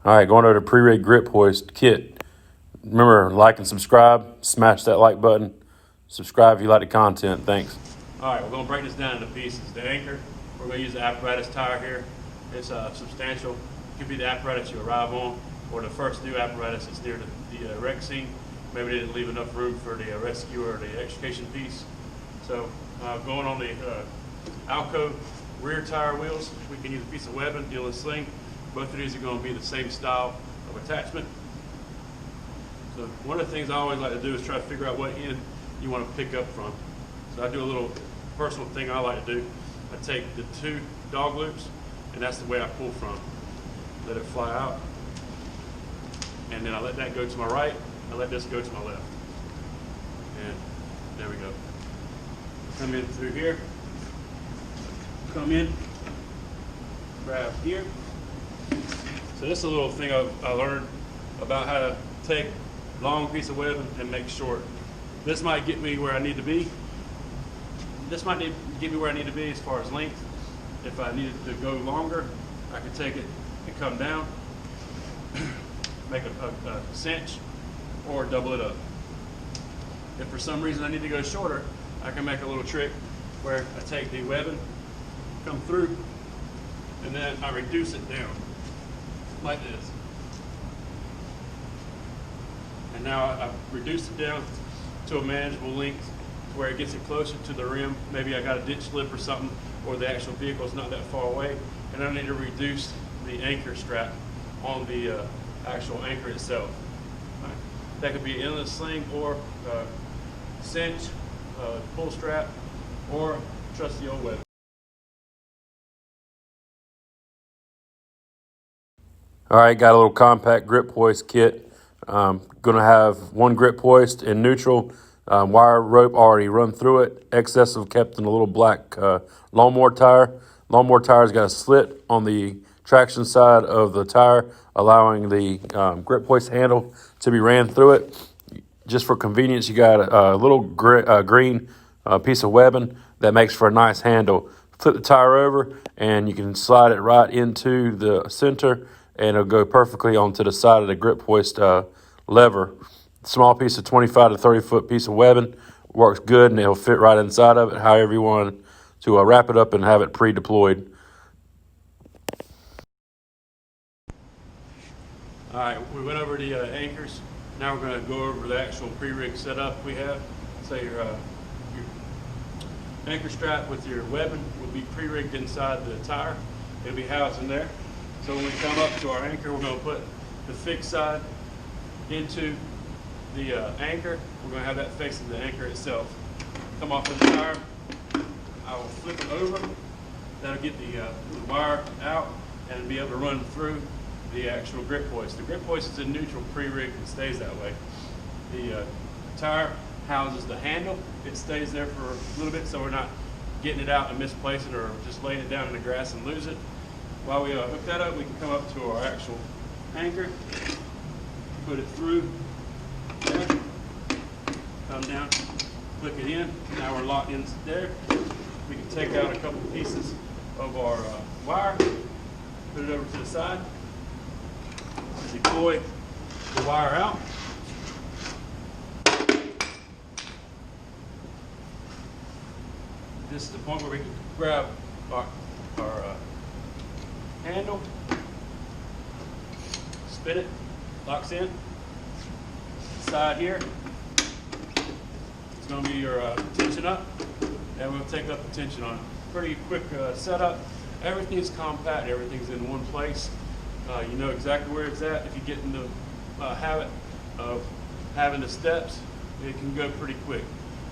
All right, going over to pre-rig grip hoist kit. Remember, like and subscribe. Smash that like button. Subscribe if you like the content. Thanks. All right, we're going to break this down into pieces. The anchor, we're going to use the apparatus tire here. It's substantial. It could be the apparatus you arrive on, or the first new apparatus that's near the wreck scene. Maybe they didn't leave enough room for the rescue or the extrication piece. So going on the Alco rear tire wheels, we can use a piece of webbing, deal and sling. Both of these are going to be the same style of attachment. So one of the things I always like to do is try to figure out what end you want to pick up from. So I do a little personal thing I like to do. I take the two dog loops, and that's the way I pull from. Let it fly out, and then I let that go to my right, I let this go to my left. And there we go. Come in through here, come in, grab here. So this is a little thing I learned about how to take long piece of webbing and make short. This might get me where I need to be. This might get me where I need to be as far as length. If I needed to go longer, I could take it and come down, make a cinch, or double it up. If for some reason I need to go shorter, I can make a little trick where I take the webbing, come through, and then I reduce it down like this. And now I've reduced it down to a manageable length to where it gets it closer to the rim. Maybe I got a ditch lip or something, or the actual vehicle is not that far away, and I need to reduce the anchor strap on the actual anchor itself. Right. That could be an endless sling, or cinch, pull strap, or trusty old web. All right, got a little compact grip hoist kit. Gonna have one grip hoist in neutral, wire rope already run through it. Excess of kept in a little black lawnmower tire. Lawnmower tire's got a slit on the traction side of the tire, allowing the grip hoist handle to be ran through it. Just for convenience, you got a little green piece of webbing that makes for a nice handle. Flip the tire over, and you can slide it right into the center, and it'll go perfectly onto the side of the grip hoist lever. Small piece of 25 to 30 foot piece of webbing works good, and it'll fit right inside of it, however you want to wrap it up and have it pre-deployed. All right, we went over the anchors. Now we're going to go over the actual pre-rig setup we have. So your anchor strap with your webbing will be pre-rigged inside the tire. It'll be housed in there. So when we come up to our anchor, we're going to put the fixed side into the anchor. We're going to have that facing the anchor itself. Come off of the tire. I will flip it over. That'll get the wire out and be able to run through the actual grip hoist. The grip hoist is in neutral, pre-rigged, and stays that way. The tire houses the handle. It stays there for a little bit, so we're not getting it out and misplacing it, or just laying it down in the grass and lose it. While we hook that up, we can come up to our actual anchor, put it through there, come down, click it in. Now we're locked in there. We can take out a couple pieces of our wire, put it over to the side, deploy the wire out. This is the point where we can grab our handle, spin it, locks in. Side here, it's going to be your tension up, and we'll take up the tension on it. Pretty quick setup. Everything's compact, everything's in one place. You know exactly where it's at. If you get in the habit of having the steps, it can go pretty quick.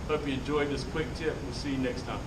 Hope you enjoyed this quick tip. We'll see you next time.